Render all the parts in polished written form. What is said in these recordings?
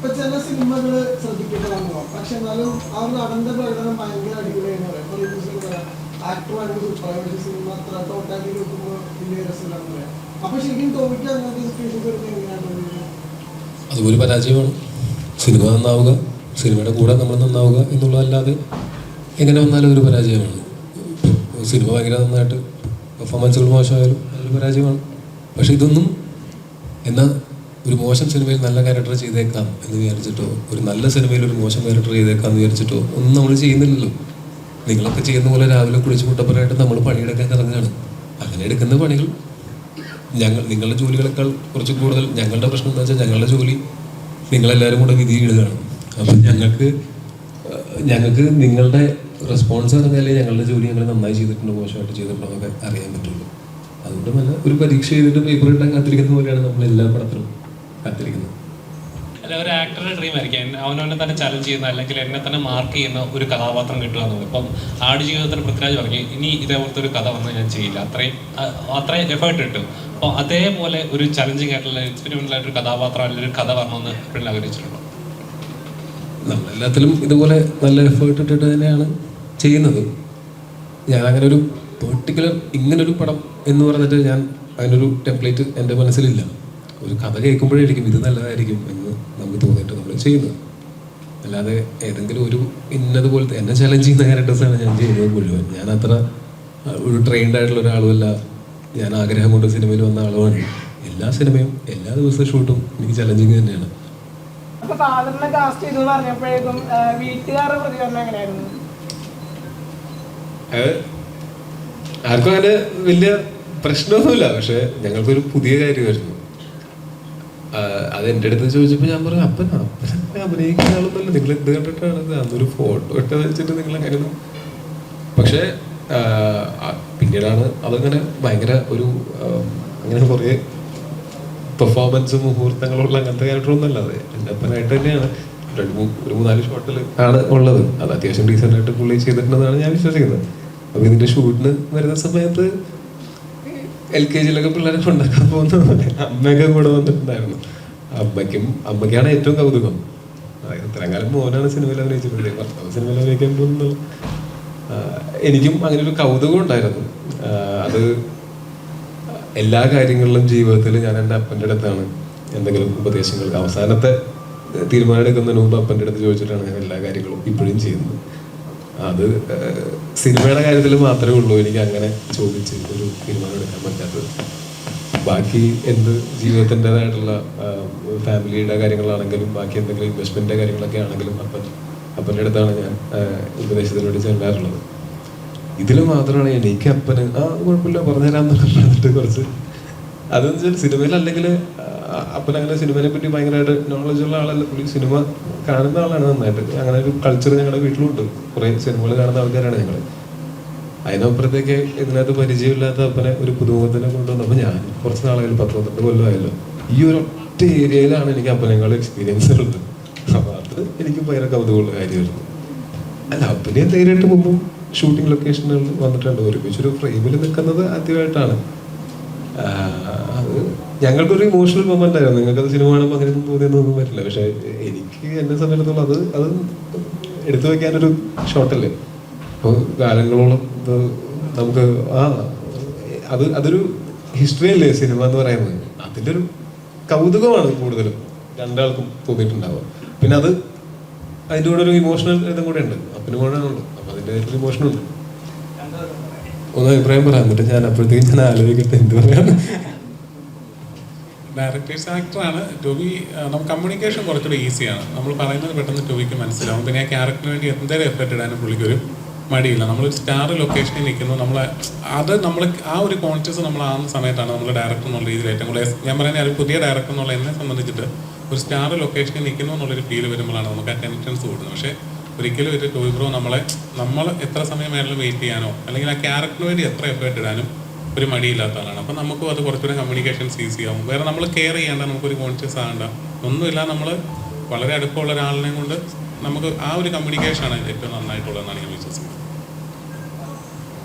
ഇപ്പൊ ചില സിനിമകള് ശ്രദ്ധിക്കപ്പെടാൻ പക്ഷെ എന്നാലും ആ ഒരു നടന്റെ പ്രകടനം ഭയങ്കര അടിപൊളിയാന്ന് പറയാം. ആക്ടറായിട്ട് സൂപ്പറായ സിനിമ അത്ര ടോട്ടാക്കി നോക്കുമ്പോൾ വലിയ രസമില്ലാന്ന് പറയാം. അപ്പൊ ശരിക്കും ടോമിക്ക് അങ്ങനത്തെ സിറ്റുവേഷൻസ് വരുന്നത് എങ്ങനെയാണ്? അതുപോലെ പരാജയമാണ്. സിനിമ നന്നാവുക, സിനിമയുടെ കൂടെ നമ്മൾ നന്നാവുക എന്നുള്ളതല്ലാതെ എങ്ങനെ വന്നാലും ഒരു പരാജയമാണ്. സിനിമ ഭയങ്കര നന്നായിട്ട് പെർഫോമൻസുകൾ മോശമായാലും അതൊരു പരാജയമാണ്. പക്ഷെ ഇതൊന്നും എന്നാൽ ഒരു മോശം സിനിമയിൽ നല്ല ക്യാരക്ടർ ചെയ്തേക്കാം എന്ന് വിചാരിച്ചിട്ടോ ഒരു നല്ല സിനിമയിൽ ഒരു മോശം ക്യാരക്ടർ ചെയ്തേക്കാം എന്ന് വിചാരിച്ചിട്ടോ ഒന്നും നമ്മൾ ചെയ്യുന്നില്ലല്ലോ. നിങ്ങളൊക്കെ ചെയ്യുന്ന പോലെ രാവിലെ കുളിച്ച് മുട്ടപ്പനായിട്ട് നമ്മൾ പണിയെടുക്കാൻ ഇറങ്ങുകയാണ്. അങ്ങനെ എടുക്കുന്ന പണികൾ നിങ്ങളുടെ ജോലികളെക്കാൾ കുറച്ച് കൂടുതൽ ഞങ്ങളുടെ പ്രശ്നം എന്താ വെച്ചാൽ ഞങ്ങളുടെ ജോലി നിങ്ങളെല്ലാവരും കൂടെ വിധി ഇടുകയാണ്. അപ്പം ഞങ്ങൾക്ക് നിങ്ങളുടെ റെസ്പോൺസ് പറഞ്ഞാലേ ഞങ്ങളുടെ ജോലി ഞങ്ങൾ നന്നായി ചെയ്തിട്ടുണ്ടോ മോശമായിട്ട് ചെയ്തിട്ടുണ്ടോ എന്നൊക്കെ അറിയാൻ പറ്റുള്ളൂ. അതുകൊണ്ട് നല്ല ഒരു പരീക്ഷ ചെയ്തിട്ട് പേപ്പർ ഇട്ടാൻ കാത്തിരിക്കുന്ന പോലെയാണ് നമ്മൾ എല്ലാ പടത്തിലും കാത്തിരിക്കുന്നത്. അല്ല, ഒരു ആക്ടറുടെ ഡ്രീം ആയിരിക്കും അവനവനെ തന്നെ ചലഞ്ച് ചെയ്യുന്ന അല്ലെങ്കിൽ എന്നെ തന്നെ മാർക്ക് ചെയ്യുന്ന ഒരു കഥാപാത്രം കിട്ടുക എന്നുള്ളത്. ഇപ്പം ആടുജീവിതത്തിന് പൃഥ്വിരാജ് പറഞ്ഞു ഇനി ഇതേപോലത്തെ ഒരു കഥ വന്നാൽ ഞാൻ ചെയ്യില്ല, അത്രയും എഫേർട്ട് കിട്ടും. അപ്പോൾ അതേപോലെ ഒരു ചലഞ്ചിങ് ആയിട്ടുള്ള എക്സ്പെരിമെന്റൽ ആയിട്ടൊരു കഥാപാത്രം അല്ലെങ്കിൽ ഒരു കഥ വരണമെന്ന് എപ്പോഴും ആഗ്രഹിച്ചിട്ടുണ്ടോ? നമ്മളെല്ലാത്തിലും ഇതുപോലെ നല്ല എഫേർട്ട് ഇട്ടിട്ട് തന്നെയാണ് ചെയ്യുന്നത്. ഞാൻ അങ്ങനെ ഒരു പെർട്ടിക്കുലർ ഇങ്ങനൊരു പടം എന്ന് പറഞ്ഞിട്ട് ഞാൻ അതിനൊരു ടെംപ്ലേറ്റ് എൻ്റെ മനസ്സിലില്ല. ഒരു കഥ കേൾക്കുമ്പോഴായിരിക്കും ഇത് നല്ലതായിരിക്കും എന്ന് നമുക്ക് തോന്നിയിട്ട് നമ്മൾ ചെയ്യുന്നത്. അല്ലാതെ ഏതെങ്കിലും ഒരു ഇന്നതുപോലത്തെ എന്നെ ചലഞ്ച് ചെയ്യുന്ന ക്യാരക്ടേഴ്സാണ് ഞാൻ ചെയ്യുന്നത് മുഴുവൻ. ഞാൻ അത്ര ഒരു ട്രെയിൻഡ് ആയിട്ടുള്ള ഒരാളുമല്ല. ഞാൻ ആഗ്രഹം കൊണ്ട് സിനിമയിൽ വന്ന ആളുമാണ്. എല്ലാ സിനിമയും എല്ലാ ദിവസവും ഷൂട്ടും എനിക്ക് ചലഞ്ചിങ് തന്നെയാണ്. ആർക്കും അങ്ങനെ വലിയ പ്രശ്നമൊന്നുമില്ല. പക്ഷെ ഞങ്ങൾക്കൊരു പുതിയ കാര്യമായിരുന്നു. അത് എൻ്റെ അടുത്ത് ചോദിച്ചപ്പോൾ ഞാൻ പറഞ്ഞു അപ്പനെ അഭിനയിക്കുന്ന ആളൊന്നുമല്ല, നിങ്ങൾ എന്ത് കണ്ടിട്ടാണ് അന്നൊരു ഫോട്ടോ ഇട്ട് വെച്ചിട്ട് നിങ്ങൾ അങ്ങനെ. പക്ഷെ പിന്നീടാണ് അതങ്ങനെ ഭയങ്കര ഒരു അങ്ങനെ കുറേ പെർഫോമൻസ് മുഹൂർത്തങ്ങളുള്ള അങ്ങനത്തെ ക്യാരക്ടറൊന്നും അല്ലാതെ എൻ്റെ അപ്പനായിട്ട് തന്നെയാണ് ഒരു 3-4 ഷോട്ടിൽ ആണ് ഉള്ളത്. അത് അത്യാവശ്യം ഡീസൻ്റ് ആയിട്ട് പുള്ളി ചെയ്തിട്ടുണ്ടെന്നാണ് ഞാൻ വിശ്വസിക്കുന്നത്. അപ്പോൾ ഇതിൻ്റെ ഷൂട്ടിന് വരുന്ന സമയത്ത് LKG-ലൊക്കെ പിള്ളേരെ കൊണ്ടാക്കാൻ പോകുന്ന അമ്മയൊക്കെ കൂടെ വന്നിട്ടുണ്ടായിരുന്നു. അമ്മയ്ക്കാണ് ഏറ്റവും കൗതുകം. ഇത്രയും കാലം മോനാണ് സിനിമയിൽ അഭിനയിച്ചിട്ടുള്ളത്, ഭർത്താവ് സിനിമയിൽ അഭിനയിക്കാൻ പോകുന്നത്. എനിക്കും അങ്ങനെ ഒരു കൗതുകം ഉണ്ടായിരുന്നു. അത് എല്ലാ കാര്യങ്ങളിലും ജീവിതത്തിൽ ഞാൻ എൻ്റെ അപ്പൻ്റെ അടുത്താണ് എന്തെങ്കിലും ഉപദേശങ്ങൾക്ക് അവസാനത്തെ തീരുമാനം എടുക്കുന്നതിന് മുമ്പ് അപ്പൻ്റെ അടുത്ത് ചോദിച്ചിട്ടാണ് ഞാൻ എല്ലാ കാര്യങ്ങളും ഇപ്പോഴും ചെയ്യുന്നത്. അത് സിനിമയുടെ കാര്യത്തിൽ മാത്രമേ ഉള്ളൂ എനിക്ക് അങ്ങനെ ചോദിച്ച് ഒരു തീരുമാനം എടുക്കാൻ പറ്റാത്തത്. ബാക്കി എന്ത് ജീവിതത്തിൻ്റെതായിട്ടുള്ള ഫാമിലിയുടെ കാര്യങ്ങളാണെങ്കിലും ബാക്കി എന്തെങ്കിലും ഇൻവെസ്റ്റ്മെൻറ്റിൻ്റെ കാര്യങ്ങളൊക്കെ ആണെങ്കിലും അപ്പൻ്റെ അടുത്താണ് ഞാൻ ഉപദേശത്തിന് വേണ്ടി ചെല്ലാറുള്ളത്. ഇതിൽ മാത്രമാണ് എനിക്ക് അപ്പന് കുഴപ്പമില്ല പറഞ്ഞുതരാമെന്നൊക്കെ പറഞ്ഞിട്ട് കുറച്ച് അതെന്ന് വെച്ചാൽ സിനിമയിൽ അല്ലെങ്കിൽ അപ്പൻ അങ്ങനെ സിനിമയെ പറ്റി ഭയങ്കരമായിട്ട് നോളജുള്ള ആളല്ല. പുള്ളി സിനിമ കാണുന്ന ആളാണ് നന്നായിട്ട്. അങ്ങനെ ഒരു കൾച്ചർ ഞങ്ങളുടെ വീട്ടിലുണ്ട്. കുറേ സിനിമകൾ കാണുന്ന ആൾക്കാരാണ് ഞങ്ങൾ. അതിനപ്പുറത്തേക്ക് ഇതിനകത്ത് പരിചയമില്ലാത്ത അപ്പനെ ഒരു പുതുമുഖത്തിനെ കൊണ്ടുവന്നപ്പോൾ ഞാൻ കുറച്ച് നാളുകളിൽ 10-12 കൊല്ലമായല്ലോ ഈ ഒരു ഒറ്റ ഏരിയയിലാണ് എനിക്ക് അപ്പനേക്കാളും എക്സ്പീരിയൻസ് ഉള്ളത്. അപ്പോൾ അത് എനിക്ക് ഭയങ്കര കൗതുകമുള്ള കാര്യമായിരുന്നു. അല്ല, അപ്പനെ നേരിട്ട് മുമ്പും ഷൂട്ടിംഗ് ലൊക്കേഷനുകളിൽ വന്നിട്ടുണ്ട്. ഒരുമിച്ചൊരു ഫ്രെയിമിൽ നിൽക്കുന്നത് ആദ്യമായിട്ടാണ്. അത് ഞങ്ങൾക്കൊരു ഇമോഷണൽ മൊമെന്റ് ആയിരുന്നു. നിങ്ങൾക്കത് സിനിമ കാണുമ്പോൾ അങ്ങനെ തോന്നിയൊന്നും പറ്റില്ല. പക്ഷെ എനിക്ക് എന്നെ സംബന്ധിച്ചിടത്തോളം അത് എടുത്തു വെക്കാനൊരു ഷോട്ടല്ലേ. അപ്പോൾ കാലങ്ങളോളം നമുക്ക് അതൊരു ഹിസ്റ്ററി അല്ലേ സിനിമ എന്ന് പറയുന്നത്. അതിൻ്റെ ഒരു കൗതുകമാണ് കൂടുതലും രണ്ടാൾക്കും തോന്നിയിട്ടുണ്ടാവുക. പിന്നെ അതിൻ്റെ കൂടെ ഒരു ഇമോഷണൽ ഇതും കൂടെ ഉണ്ട്. അപ്പനും കൂടെ ഉള്ളു. അപ്പം അതിൻ്റെ ഒരു ഇമോഷനുണ്ട്. ഒന്ന് അഭിപ്രായം പറയാം, എന്നിട്ട് ഞാൻ അപ്പോഴത്തേക്കും ഞാൻ ആലോചിക്കട്ടെ എന്ത് പറയാം. ഡയറക്ടേഴ്സ് ആക്ടറാണ് ടോബി. നമുക്ക് കമ്മ്യൂണിക്കേഷൻ കുറച്ചുകൂടി ഈസിയാണ്. നമ്മൾ പറയുന്നത് പെട്ടെന്ന് ടോബിക്ക് മനസ്സിലാവും. പിന്നെ ആ ക്യാരക്ടറിന് വേണ്ടി എന്തെങ്കിലും എഫർട്ട് ഇടാനും പുള്ളിക്കൊരു മടിയില്ല. നമ്മളൊരു സ്റ്റാർ ലൊക്കേഷനിൽ നിൽക്കുന്നു, നമ്മൾ ആ ഒരു കോൺഷ്യസ് നമ്മൾ ആകുന്ന സമയത്താണ് നമ്മൾ ഡയറക്ടർ എന്നുള്ള രീതിയിൽ ഏറ്റവും കൂടുതൽ ഞാൻ പറയുന്നത് ഒരു പുതിയ ഡയറക്ടർ എന്നുള്ള എന്നെ സംബന്ധിച്ചിട്ട് ഒരു സ്റ്റാർ ലൊക്കേഷനിൽ നിൽക്കുന്നു എന്നുള്ളൊരു ഫീൽ വരുമ്പോഴാണ് നമുക്ക് ആ ടെൻഷൻസ് കൂടുന്നത്. പക്ഷേ ഒരിക്കലും ഒരു ടോബി ബ്രോ നമ്മൾ എത്ര സമയമായാലും വെയിറ്റ് ചെയ്യാനോ അല്ലെങ്കിൽ ആ ക്യാരക്ടറിന് വേണ്ടി എത്ര എഫേർട്ട് ഇടാനും ഒരു മടിയില്ലാത്ത ആളാണ്. അപ്പം നമുക്കും അത് കുറച്ചുകൂടെ കമ്മ്യൂണിക്കേഷൻസ് ഈസി ആവും. വേറെ നമ്മൾ കെയർ ചെയ്യേണ്ട, നമുക്കൊരു കോൺഷ്യസ് ആകേണ്ട ഒന്നുമില്ല. നമ്മൾ വളരെ അടുപ്പമുള്ള ഒരാളിനെ കൊണ്ട് നമുക്ക് ആ ഒരു കമ്മ്യൂണിക്കേഷനാണ് ഏറ്റവും നന്നായിട്ടുള്ളതെന്നാണ് ഞാൻ വിശ്വസിക്കുന്നത്.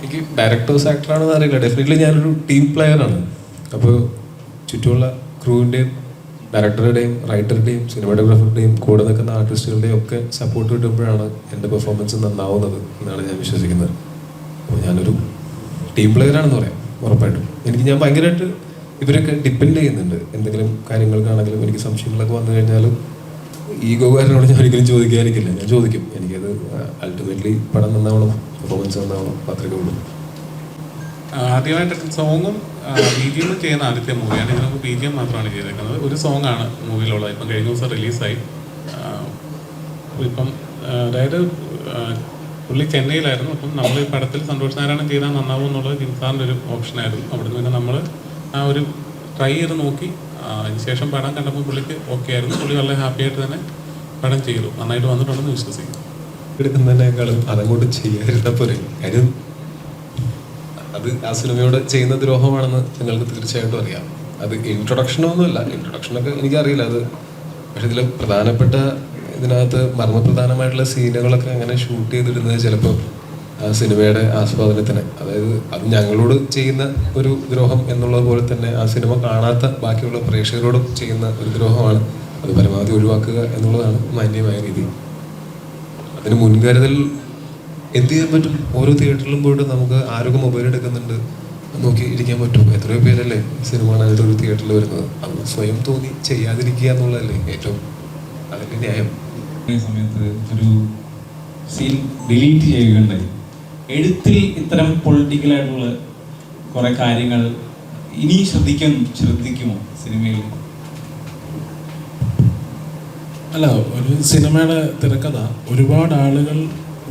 എനിക്ക് ഡയറക്ടേഴ്സ് ആക്ടറാണെന്ന് അറിയില്ല. ഡെഫിനറ്റ്ലി ഞാനൊരു ടീം പ്ലെയറാണ്. അപ്പോൾ ചുറ്റുമുള്ള ക്രൂവിൻ്റെയും ഡയറക്ടറുടെയും റൈറ്ററുടെയും സിനിമാറ്റോഗ്രാഫറുടെയും കൂടെ നിൽക്കുന്ന ആർട്ടിസ്റ്റുകളുടെയും ഒക്കെ സപ്പോർട്ട് കിട്ടുമ്പോഴാണ് എൻ്റെ പെർഫോമൻസ് നന്നാവുന്നത് എന്നാണ് ഞാൻ വിശ്വസിക്കുന്നത്. അപ്പോൾ ഞാനൊരു ടീം പ്ലെയറാണെന്ന് പറയാം ഉറപ്പായിട്ടും. ഞാൻ ഭയങ്കരമായിട്ട് ഇവരൊക്കെ ഡിപ്പെൻഡ് ചെയ്യുന്നുണ്ട്. എന്തെങ്കിലും കാര്യങ്ങൾക്കാണെങ്കിലും എനിക്ക് സംശയങ്ങളൊക്കെ വന്നു കഴിഞ്ഞാലും ഈഗോകാരനോട് ഞാൻ ഒരിക്കലും ചോദിക്കാതിരിക്കില്ല, ഞാൻ ചോദിക്കും. എനിക്കത് അൾട്ടിമേറ്റ്ലി പടം നന്നാവണം, പെർഫോമൻസ് നന്നാവണം, അത്രയൊക്കെ ഉള്ളൂ. ആദ്യമായിട്ട് സോങ്ങും BGM ചെയ്യുന്ന ആദ്യത്തെ മൂവിയാണ്. ഇതിനൊക്കെ BGM മാത്രമാണ് ചെയ്തേക്കുന്നത്. ഒരു സോങ്ങാണ് മൂവിയിലുള്ളത്. ഇപ്പം കഴിഞ്ഞ ദിവസം റിലീസായി. ഇപ്പം അതായത് പുള്ളി ചെന്നൈയിലായിരുന്നു. അപ്പം നമ്മൾ ഈ പടത്തിൽ സന്തോഷ് നാരായണൻ ചെയ്താൽ നന്നാവും എന്നുള്ളത് ജിംസാറിൻ്റെ ഒരു ഓപ്ഷനായിരുന്നു. അവിടെ നിന്ന് നമ്മൾ ആ ഒരു ട്രൈ ചെയ്ത് നോക്കി. അതിനുശേഷം പടം കണ്ടപ്പോൾ പുള്ളിക്ക് ഓക്കെ ആയിരുന്നു. പുള്ളി വളരെ ഹാപ്പി ആയിട്ട് തന്നെ പടം ചെയ്തു. നന്നായിട്ട് വന്നിട്ടുണ്ടെന്ന് വിശ്വസിക്കുന്നു. എടുക്കുന്നതിനേക്കാളും അതങ്ങോട്ട് ചെയ്യാതിരുന്നപ്പോൾ കാര്യം അത് ആ സിനിമയോട് ചെയ്യുന്ന ദ്രോഹമാണെന്ന് നിങ്ങൾക്ക് തീർച്ചയായിട്ടും അറിയാം. അത് ഇൻട്രൊഡക്ഷനൊന്നുമല്ല, ഇൻട്രൊഡക്ഷനൊക്കെ എനിക്കറിയില്ല അത്. പക്ഷെ ഇതിൽ പ്രധാനപ്പെട്ട ഇതിനകത്ത് മർമ്മപ്രധാനമായിട്ടുള്ള സീനുകളൊക്കെ അങ്ങനെ ഷൂട്ട് ചെയ്തിടുന്നത് ചിലപ്പോൾ സിനിമയുടെ ആസ്വാദനത്തിന്, അതായത് അത് ഞങ്ങളോട് ചെയ്യുന്ന ഒരു ദ്രോഹം എന്നുള്ളത് പോലെ തന്നെ ആ സിനിമ കാണാത്ത ബാക്കിയുള്ള പ്രേക്ഷകരോടും ചെയ്യുന്ന ഒരു ദ്രോഹമാണ്. അത് പരമാവധി ഒഴിവാക്കുക എന്നുള്ളതാണ് മാന്യമായ രീതി. അതിന് മുൻകരുതൽ എന്ത് ചെയ്യാൻ പറ്റും? ഓരോ തിയേറ്ററിലും പോയിട്ട് നമുക്ക് ആരൊക്കെ മൊബൈൽ എടുക്കുന്നുണ്ട് നോക്കി ഇരിക്കാൻ പറ്റും? എത്രയോ പേരല്ലേ സിനിമ കാണാനായിട്ട് ഒരു തിയേറ്ററിൽ വരുന്നത്. അത് സ്വയം തോന്നി ചെയ്യാതിരിക്കുക എന്നുള്ളതല്ലേ ഏറ്റവും അതിൻ്റെ ന്യായം. സമയത്ത് ഒരു സീൻ ഡിലീറ്റ് ചെയ്യുകയുണ്ടായി. എഴുത്തിൽ ഇത്തരം പൊളിറ്റിക്കലായിട്ടുള്ള കുറെ കാര്യങ്ങൾ ഇനി ശ്രദ്ധിക്കുമോ സിനിമയിൽ? അല്ല, ഒരു സിനിമയുടെ തിരക്കഥ ഒരുപാട് ആളുകൾ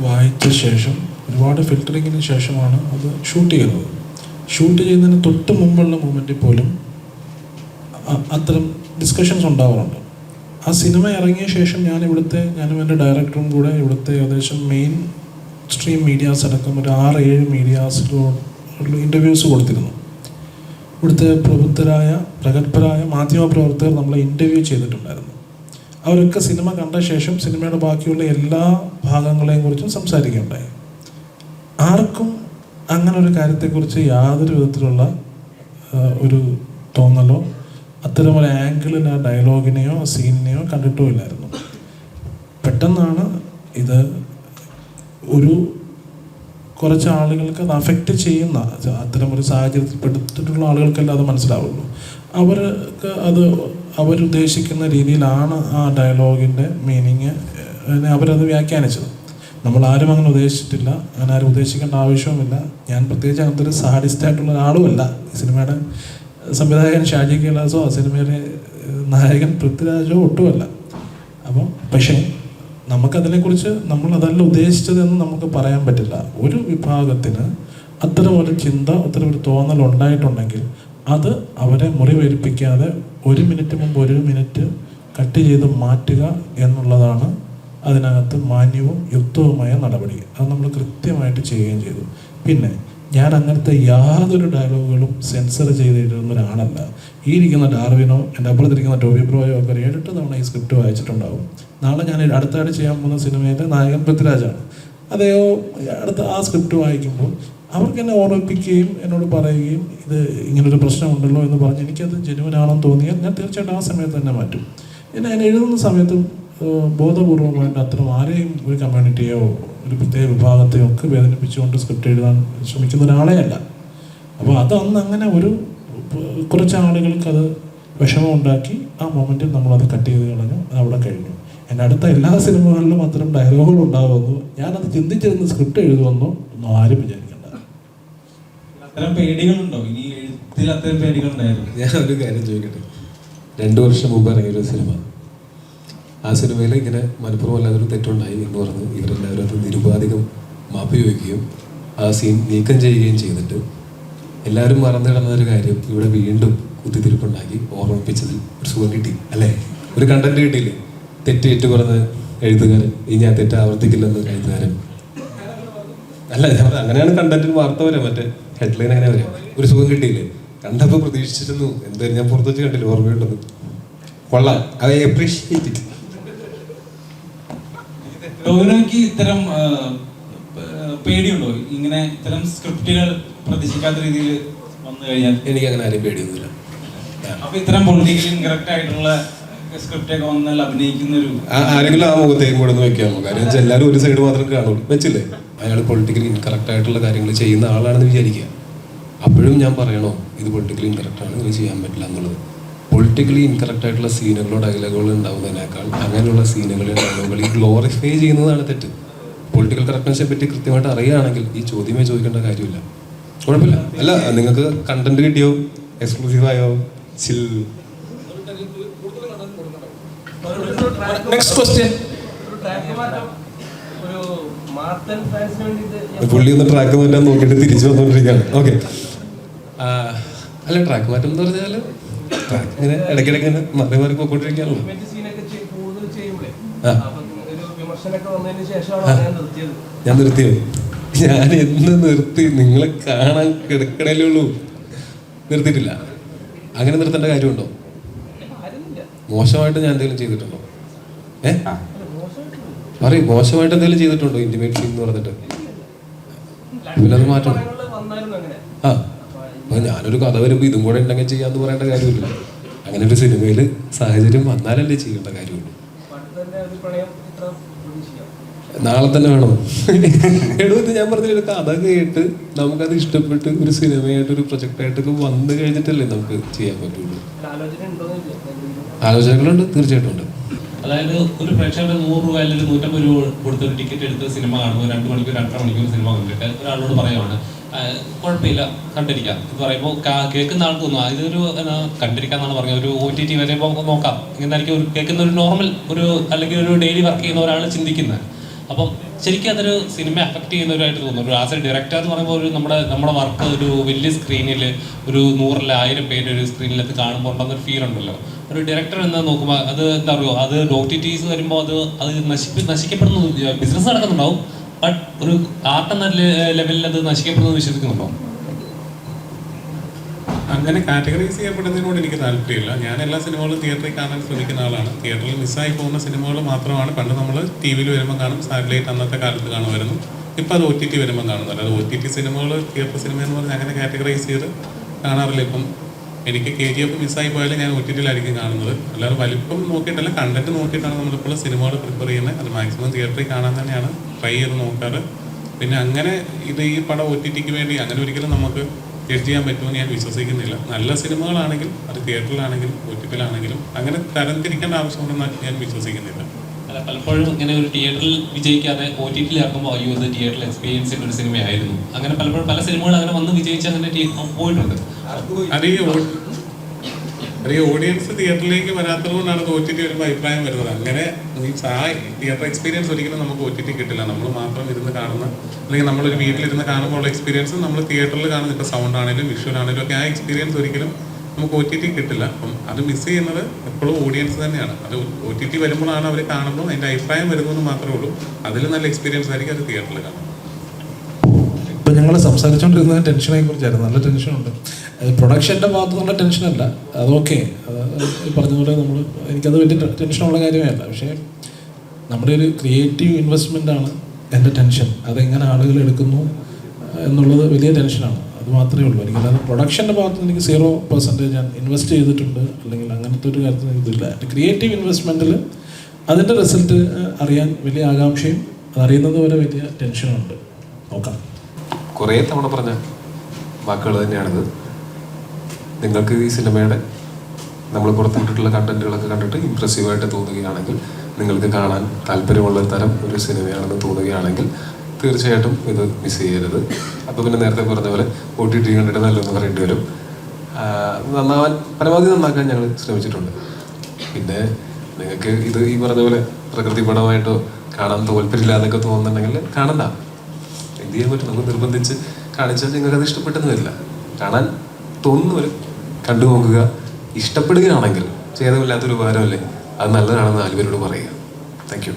വായിച്ച ശേഷം ഒരുപാട് ഫിൽറ്ററിങ്ങിന് ശേഷമാണ് അത് ഷൂട്ട് ചെയ്യുന്നത്. ഷൂട്ട് ചെയ്യുന്നതിന് തൊട്ട് മുമ്പുള്ള മൂമെൻറ്റിൽ പോലും അത്തരം ഡിസ്കഷൻസ് ഉണ്ടാവാറുണ്ട്. ആ സിനിമ ഇറങ്ങിയ ശേഷം ഞാനും എൻ്റെ ഡയറക്ടറും കൂടെ ഇവിടുത്തെ ഏകദേശം മെയിൻ സ്ട്രീം മീഡിയാസ് അടക്കം ഒരു 6-7 മീഡിയാസിലുള്ള ഇൻ്റർവ്യൂസ് കൊടുത്തിരുന്നു. ഇവിടുത്തെ പ്രഗത്ഭരായ മാധ്യമപ്രവർത്തകർ നമ്മളെ ഇൻ്റർവ്യൂ ചെയ്തിട്ടുണ്ടായിരുന്നു. അവരൊക്കെ സിനിമ കണ്ട ശേഷം സിനിമയുടെ ബാക്കിയുള്ള എല്ലാ ഭാഗങ്ങളെയും കുറിച്ചും സംസാരിക്കുകയുണ്ടായി. ആർക്കും അങ്ങനെ ഒരു കാര്യത്തെക്കുറിച്ച് യാതൊരു വിധത്തിലുള്ള ഒരു തോന്നലോ അത്തരമൊരു ആംഗിളിൽ ആ ഡയലോഗിനെയോ സീനിനെയോ കണ്ടിട്ടുമില്ലായിരുന്നു. പെട്ടെന്നാണ് ഇത് കുറച്ച് ആളുകൾക്ക് അത് അഫക്റ്റ് ചെയ്യുന്ന അത്തരമൊരു സാഹചര്യത്തിൽ പെടുത്തിട്ടുള്ള ആളുകൾക്കല്ല അത് മനസ്സിലാവുള്ളൂ. അവർക്ക് അത് അവരുദ്ദേശിക്കുന്ന രീതിയിലാണ് ആ ഡയലോഗിൻ്റെ മീനിങ് അവരത് വ്യാഖ്യാനിച്ചത്. നമ്മളാരും അങ്ങനെ ഉദ്ദേശിച്ചിട്ടില്ല, അങ്ങനെ ആരും ഉദ്ദേശിക്കേണ്ട ആവശ്യവുമില്ല. ഞാൻ പ്രത്യേകിച്ച് അങ്ങനത്തെ ഒരു സാഡിസ്റ്റായിട്ടുള്ള ഒരാളുമല്ല. ഈ സിനിമയുടെ സംവിധായകൻ ഷാജി കൈലാസോ ആ സിനിമയിലെ നായകൻ പൃഥ്വിരാജോ ഒട്ടുമല്ല. അപ്പം പക്ഷേ നമുക്കതിനെക്കുറിച്ച് നമ്മളതല്ല ഉദ്ദേശിച്ചതെന്ന് നമുക്ക് പറയാൻ പറ്റില്ല. ഒരു വിഭാഗത്തിന് അത്തരമൊരു ചിന്ത, അത്തരമൊരു തോന്നൽ ഉണ്ടായിട്ടുണ്ടെങ്കിൽ അത് അവരെ മുറിവേൽപ്പിക്കാതെ 1 മിനിറ്റ് മുമ്പ് 1 മിനിറ്റ് കട്ട് ചെയ്ത് മാറ്റുക എന്നുള്ളതാണ് അതിനകത്ത് മാന്യവും യുക്തവുമായ നടപടി. അത് നമ്മൾ കൃത്യമായിട്ട് ചെയ്യുകയും ചെയ്തു. പിന്നെ ഞാൻ അങ്ങനത്തെ യാതൊരു ഡയലോഗുകളും സെൻസർ ചെയ്തിരുന്ന ഒരാളല്ല. ഈ ഇരിക്കുന്ന ഡാർവിനോ എൻ്റെ അപ്പുറത്തിരിക്കുന്ന ടോബി ബ്രോയോ ഒക്കെ 7-8 തവണ ഈ സ്ക്രിപ്റ്റ് വായിച്ചിട്ടുണ്ടാവും. നാളെ ഞാൻ അടുത്തായിട്ട് ചെയ്യാൻ പോകുന്ന സിനിമയിലെ നായകൻ പൃഥ്വിരാജാണ്. അദ്ദേഹം അടുത്ത ആ സ്ക്രിപ്റ്റ് വായിക്കുമ്പോൾ അവർക്ക് എന്നെ ഓർമ്മിപ്പിക്കുകയും എന്നോട് പറയുകയും ഇത് ഇങ്ങനൊരു പ്രശ്നമുണ്ടല്ലോ എന്ന് പറഞ്ഞ് എനിക്കത് ജെനുവനാണെന്ന് തോന്നിയാൽ ഞാൻ തീർച്ചയായിട്ടും ആ സമയത്ത് തന്നെ മാറ്റും. ഞാൻ എഴുതുന്ന സമയത്തും ബോധപൂർവമായിട്ട് അത്തരം ആരെയും ഒരു കമ്മ്യൂണിറ്റിയോ ഒരു പ്രത്യേക വിഭാഗത്തെയോ ഒക്കെ വേദനിപ്പിച്ചുകൊണ്ട് സ്ക്രിപ്റ്റ് എഴുതാൻ ശ്രമിക്കുന്ന ഒരാളെ അല്ല. അപ്പോൾ അതന്ന് അങ്ങനെ കുറച്ച് ആളുകൾക്ക് അത് വിഷമം ഉണ്ടാക്കി ആ മൊമെൻറ്റിൽ നമ്മളത് കട്ട് ചെയ്ത് കളഞ്ഞു. അത് അവിടെ കഴിഞ്ഞു. എൻ്റെ അടുത്ത എല്ലാ സിനിമകളിലും അത്തരം ഡയലോഗുകൾ ഉണ്ടാകുമെന്നു ഞാനത് ചിന്തിച്ചിരുന്ന സ്ക്രിപ്റ്റ് എഴുതുമെന്നോ ഒന്നും ആരും വിചാരിക്കണ്ട. അത്തരം പേടികളുണ്ടോ? ഇനി എഴുത്തിൽ അത്തരം പേടികളുണ്ടായിരുന്നു? ഞാൻ ഒരു കാര്യം ചോദിക്കട്ടെ. 2 വർഷം മുമ്പ് ഇറങ്ങിയൊരു സിനിമ, ആ സിനിമയിൽ ഇങ്ങനെ മനഃപൂർവ്വമല്ലാതൊരു തെറ്റുണ്ടായി എന്ന് പറഞ്ഞ് ഇവരെല്ലാവരും അത് നിരുപാധികം മാപ്പ് ചോദിക്കുകയും ആ സീൻ നീക്കം ചെയ്യുകയും ചെയ്തിട്ട് എല്ലാവരും മറന്നിടുന്നൊരു കാര്യം ഇവിടെ വീണ്ടും കുത്തിത്തിരിപ്പുണ്ടാക്കി ഓർമ്മിപ്പിച്ചതിൽ ഒരു സുഖം കിട്ടി അല്ലേ? ഒരു കണ്ടന്റ് കിട്ടിയില്ലേ? തെറ്റ് പറഞ്ഞ് എഴുത്തുകാരൻ ഇനി ആ തെറ്റ് ആവർത്തിക്കില്ലെന്ന് എഴുത്തുകാരൻ അല്ല, ഞാൻ അങ്ങനെയാണ് കണ്ടന്റിൽ വാർത്ത വരാം, മറ്റേ ഹെഡ്ലൈൻ അങ്ങനെ വരാം. ഒരു സുഖം കിട്ടിയില്ലേ? കണ്ടപ്പോൾ പ്രതീക്ഷിച്ചിരുന്നു, എന്തായാലും ഞാൻ പുറത്തു വെച്ച് കണ്ടില്ല, ഓർമ്മയുണ്ടെന്ന്. കൊള്ളാം, ഐ അപ്രീഷിയേറ്റ് ഇറ്റ്. ടോവിനോയ്ക്ക് ഇത്തരം പേടിയുണ്ടോ? ഇങ്ങനെ ഇത്തരം സ്ക്രിപ്റ്റുകൾ പ്രതീക്ഷിക്കാത്ത രീതിയിൽ വന്നു കഴിഞ്ഞാൽ? എനിക്ക് അങ്ങനെ ആരെയും പേടിയൊന്നുമില്ല. അപ്പൊ ഇത്തരം പൊളിറ്റിക്കലി ഇൻകറക്റ്റ് ആയിട്ടുള്ള സ്ക്രിപ്റ്റ് ഒക്കെ വന്നാൽ അഭിനയിക്കുന്ന ഒരു ആരെങ്കിലും ആ മുഖത്തേക്കും കൂടെ ഒന്ന് വെക്കാമോ? കാര്യം വെച്ചാൽ എല്ലാവരും ഒരു സൈഡ് മാത്രം കാണുള്ളൂ. വെച്ചില്ലേ, അയാൾ പൊളിറ്റിക്കലി ഇൻകറക്റ്റ് ആയിട്ടുള്ള കാര്യങ്ങൾ ചെയ്യുന്ന ആളാണെന്ന് വിചാരിക്കുക. അപ്പോഴും ഞാൻ പറയണോ ഇത് പൊളിറ്റിക്കലി ഇൻകറക്റ്റ് ആണ്, ഇത് ചെയ്യാൻ പറ്റില്ല എന്നുള്ളത്? പൊളിറ്റിക്കലി ഇൻകറക്റ്റ് ആയിട്ടുള്ള സീനുകളോ ഡയലോഗുകളോ ഉണ്ടാവുന്നതിനേക്കാൾ അങ്ങനെയുള്ള സീനുകളെ ഡയലോഗുകൾ ഈ ഗ്ലോറിഫൈ ചെയ്യുന്നതാണ് തെറ്റ്. പൊളിറ്റിക്കൽ കറക്റ്റ്നെസ്സിനെ പറ്റി കൃത്യമായിട്ട് അറിയുകയാണെങ്കിൽ ഈ ചോദ്യമേ ചോദിക്കേണ്ട കാര്യമില്ല. കുഴപ്പമില്ല. അല്ല, നിങ്ങൾക്ക് കണ്ടന്റ് കിട്ടിയോ, എക്സ്ക്ലൂസീവായോ, ചിൽ. Next question. പുള്ളി ഒന്ന് ട്രാക്ക് മാറ്റാൻ നോക്കിയിട്ട് തിരിച്ചു വന്നുകൊണ്ടിരിക്കുകയാണ്. ഓക്കെ, അല്ല ട്രാക്ക് മാറ്റം എന്ന് പറഞ്ഞാൽ ട്രാക്ക് ഇങ്ങനെ ഇടയ്ക്കിടയ്ക്ക് ഇങ്ങനെ മാറി മാറി പോയിക്കൊണ്ടിരിക്കുകയാണല്ലോ. ഞാൻ നിർത്തിയോ? ഞാൻ എന്ന് നിർത്തി? നിങ്ങളെ കാണാൻ കിടക്കണല്ലേ ഉള്ളൂ, നിർത്തിയിട്ടില്ല. അങ്ങനെ നിർത്തേണ്ട കാര്യമുണ്ടോ? മോശമായിട്ട് ഞാൻ എന്തെങ്കിലും ചെയ്തിട്ടുണ്ടോ? പറയും, മോശമായിട്ട് എന്തെങ്കിലും ചെയ്തിട്ടുണ്ടോ? ഇന്റിമേറ്റ് സീൻ എന്ന് പറഞ്ഞിട്ട് പിന്നെ അത് മാറ്റണം. ആ, അപ്പൊ ഞാനൊരു കഥ വരുമ്പോൾ ഇതും കൂടെ ഉണ്ടെങ്കിൽ ചെയ്യാന്ന് പറയേണ്ട കാര്യമില്ല. അങ്ങനെ ഒരു സിനിമയിൽ സാഹചര്യം വന്നാലല്ലേ ചെയ്യേണ്ട കാര്യമുള്ളൂ. നാളെ തന്നെ വേണം. എടുത്ത് ഞാൻ പറഞ്ഞ ഒരു കഥ കേട്ട് നമുക്കത് ഇഷ്ടപ്പെട്ട് ഒരു സിനിമയായിട്ട് ഒരു പ്രൊജക്റ്റായിട്ടൊക്കെ വന്നു കഴിഞ്ഞിട്ടല്ലേ നമുക്ക് ചെയ്യാൻ പറ്റുള്ളൂ. ആലോചനകളുണ്ട്, തീർച്ചയായിട്ടും ഉണ്ട്. അതായത് ഒരു പ്രേക്ഷകരുടെ 100 രൂപ അല്ലെങ്കിൽ 150 രൂപ കൊടുത്തൊരു ടിക്കറ്റ് എടുത്ത് സിനിമ കാണുമ്പോൾ 2 മണിക്കൂർ 2.5 മണിക്കൂർ സിനിമ കണ്ടിട്ട് ഒരാളോട് പറയുവാണ് കുഴപ്പമില്ല കണ്ടിരിക്കാം എന്ന് പറയുമ്പോൾ കേൾക്കുന്ന ആൾക്ക് തോന്നും ഇതൊരു കണ്ടിരിക്കാന്നാണ് പറഞ്ഞത്, ഒരു OTT വരുമ്പോൾ നോക്കാം എന്നായിരിക്കും ഒരു കേൾക്കുന്ന ഒരു നോർമൽ ഒരു അല്ലെങ്കിൽ ഒരു ഡെയിലി വർക്ക് ചെയ്യുന്ന ഒരാൾ ചിന്തിക്കുന്നത്. അപ്പം ശരിക്കും അതൊരു സിനിമ അഫക്റ്റ് ചെയ്യുന്നവരായിട്ട് തോന്നുന്നു. ഒരു ആസ് എ ഡയറക്ടർ എന്ന് പറയുമ്പോൾ ഒരു നമ്മുടെ വർക്ക് ഒരു വലിയ സ്ക്രീനിൽ ഒരു 100 1000 പേര് ഒരു സ്ക്രീനിലത്ത് കാണുമ്പോൾ ഉണ്ടെന്നൊരു ഫീൽ ഉണ്ടല്ലോ. ഒരു ഡയറക്ടർ എന്ന് നോക്കുമ്പോൾ അത് എന്താ പറയുക, അത് OTTs വരുമ്പോൾ അത് നശിക്കപ്പെടുന്ന ബിസിനസ് നടക്കുന്നുണ്ടാവും. ബട്ട് ഒരു ആർട്ട് എന്ന ലെവലിൽ അത് നശിക്കപ്പെടുന്നത് വിശ്വസിക്കുന്നുണ്ടോ? അങ്ങനെ കാറ്റഗറൈസ് ചെയ്യപ്പെടുന്നതിനോട് എനിക്ക് താല്പര്യമില്ല. ഞാൻ എല്ലാ സിനിമകളും തിയേറ്ററിൽ കാണാൻ ശ്രമിക്കുന്ന ആളാണ്. തിയേറ്ററിൽ മിസ്സായി പോകുന്ന സിനിമകൾ മാത്രമാണ് പണ്ട് നമ്മൾ TV-യിൽ വരുമ്പോൾ കാണും, സാറ്റലൈറ്റ് അന്നത്തെ കാലത്ത് കാണുമായിരുന്നു. ഇപ്പം അത് OTT വരുമ്പോൾ കാണുന്നില്ല. അത് OTT സിനിമകൾ തിയേറ്റർ സിനിമ എന്ന് പറഞ്ഞാൽ അങ്ങനെ കാറ്റഗറൈസ് ചെയ്ത് കാണാറില്ല. ഇപ്പം എനിക്ക് KGF മിസ്സായി പോയാലും ഞാൻ OTT-യിലായിരിക്കും കാണുന്നത്. അല്ലാതെ വലിപ്പം നോക്കിയിട്ടല്ല, കണ്ടന്റ് നോക്കിയിട്ടാണ് നമ്മളിപ്പോൾ സിനിമകൾ പ്രിഫർ ചെയ്യുന്നത്. അത് മാക്സിമം തിയേറ്ററിൽ കാണാൻ തന്നെയാണ് ട്രൈ ചെയ്ത് നോക്കാറ്. പിന്നെ അങ്ങനെ ഈ പടം OTT-ക്ക് വേണ്ടി അങ്ങനെ ഒരിക്കലും നമുക്ക് ജഡ്ജ് ചെയ്യാൻ പറ്റുമെന്ന് ഞാൻ വിശ്വസിക്കുന്നില്ല. നല്ല സിനിമകളാണെങ്കിൽ അത് തിയേറ്ററിലാണെങ്കിലും OTT-യിലാണെങ്കിലും അങ്ങനെ തരംതിരിക്കേണ്ട ആവശ്യമുണ്ടെന്ന് ഞാൻ വിശ്വസിക്കുന്നില്ല. അല്ല, പലപ്പോഴും ഇങ്ങനെ ഒരു തിയേറ്ററിൽ വിജയിക്കാതെ OTT-ൽ ഇറക്കുമ്പോൾ അയ്യോ ഇത് തിയേറ്ററിൽ എക്സ്പീരിയൻസ് ചെയ്യുന്ന ഒരു സിനിമയായിരുന്നു. അങ്ങനെ പലപ്പോഴും പല സിനിമകൾ അങ്ങനെ വന്ന് വിജയിച്ച് അങ്ങനെ പോയിട്ടുണ്ട്. അത് ഈ ഓഡിയൻസ് തിയേറ്ററിലേക്ക് വരാത്തത് കൊണ്ടാണ് OTT വരുമ്പോൾ അഭിപ്രായം വരുന്നത്. അങ്ങനെ മീൻസ് ആ തിയേറ്റർ എക്സ്പീരിയൻസ് ഒരിക്കലും നമുക്ക് OTT കിട്ടില്ല. നമ്മൾ മാത്രം ഇരുന്ന് കാണുന്ന, അല്ലെങ്കിൽ നമ്മളൊരു വീട്ടിലിരുന്ന് കാണുമ്പോൾ ഉള്ള എക്സ്പീരിയൻസ് നമ്മൾ തിയേറ്ററിൽ കാണുന്ന, ഇപ്പോൾ സൗണ്ട് ആണെങ്കിലും വിഷ്വൽ ആണെങ്കിലും ഒക്കെ ആ എക്സ്പീരിയൻസ് ഒരിക്കലും നമുക്ക് OTT കിട്ടില്ല. അപ്പം അത് മിസ് ചെയ്യുന്നത് എപ്പോഴും ഓഡിയൻസ് തന്നെയാണ്. അത് OTT വരുമ്പോഴാണ് അവർ കാണുമ്പോൾ അതിൻ്റെ അഭിപ്രായം വരുന്നതെന്ന് മാത്രമേ ഉള്ളൂ. അതിൽ നല്ല എക്സ്പീരിയൻസ് ആയിരിക്കും അത് തിയേറ്ററിൽ കാണുന്നത്. ഇപ്പം ഞങ്ങൾ സംസാരിച്ചുകൊണ്ടിരുന്നത് ടെൻഷനെ കുറിച്ചായിരുന്നു. നല്ല ടെൻഷനുണ്ട്. പ്രൊഡക്ഷൻ്റെ ഭാഗത്തു നിന്നുള്ള ടെൻഷനല്ല, അതൊക്കെ പറഞ്ഞതുപോലെ എനിക്കത് വലിയ ടെൻഷനുള്ള കാര്യമേ അല്ല. പക്ഷേ നമ്മുടെ ഒരു ക്രിയേറ്റീവ് ഇൻവെസ്റ്റ്മെൻ്റാണ് എൻ്റെ ടെൻഷൻ. അതെങ്ങനെ ആളുകൾ എടുക്കുന്നു എന്നുള്ളത് വലിയ ടെൻഷനാണ്. അത് മാത്രമേ ഉള്ളൂ. എനിക്കല്ലാതെ പ്രൊഡക്ഷൻ്റെ ഭാഗത്ത് എനിക്ക് 0% ഞാൻ ഇൻവെസ്റ്റ് ചെയ്തിട്ടുണ്ട് അല്ലെങ്കിൽ അങ്ങനത്തെ ഒരു കാര്യത്തിൽ ഇതില്ല. എൻ്റെ ക്രിയേറ്റീവ് ഇൻവെസ്റ്റ്മെൻറ്റിൽ അതിൻ്റെ റിസൾട്ട് അറിയാൻ വലിയ ആകാംക്ഷയും അതറിയുന്നത് വരെ വലിയ ടെൻഷനുണ്ട്. നോക്കാം. കുറേ തവണ പറഞ്ഞ വാക്കുകൾ തന്നെയാണിത്. നിങ്ങൾക്ക് ഈ സിനിമയുടെ നമ്മൾ പുറത്തുവിട്ടിട്ടുള്ള കണ്ടന്റുകളൊക്കെ കണ്ടിട്ട് ഇംപ്രസീവായിട്ട് തോന്നുകയാണെങ്കിൽ, നിങ്ങൾക്ക് കാണാൻ താല്പര്യമുള്ള തരം ഒരു സിനിമയാണെന്ന് തോന്നുകയാണെങ്കിൽ തീർച്ചയായിട്ടും ഇത് മിസ് ചെയ്യരുത്. അപ്പോൾ പിന്നെ നേരത്തെ പറഞ്ഞ പോലെ OTT കണ്ടിട്ട് നല്ലതെന്ന് പറയേണ്ടി വരും. നന്നാവാൻ പരമാവധി നന്നാക്കാൻ ഞങ്ങൾ ശ്രമിച്ചിട്ടുണ്ട്. പിന്നെ നിങ്ങൾക്ക് ഇത് ഈ പറഞ്ഞ പോലെ പ്രകൃതി പടമായിട്ടോ കാണാൻ താല്പര്യമില്ലാതൊക്കെ തോന്നുന്നുണ്ടെങ്കിൽ കാണണ്ട. എന്ത് ചെയ്യാൻ പറ്റും? നമുക്ക് നിർബന്ധിച്ച് കാണിച്ചാൽ നിങ്ങൾക്ക് അത് ഇഷ്ടപ്പെട്ടെന്ന് വരില്ല. കാണാൻ തോന്നുന്നവർ കണ്ടു നോക്കുക. ഇഷ്ടപ്പെടുകയാണെങ്കിൽ ഛേദമില്ലാത്തൊരു ഉപകാരമല്ലേ, അത് നല്ലതാണെന്ന് 4 പേരോട് പറയുക. Thank you.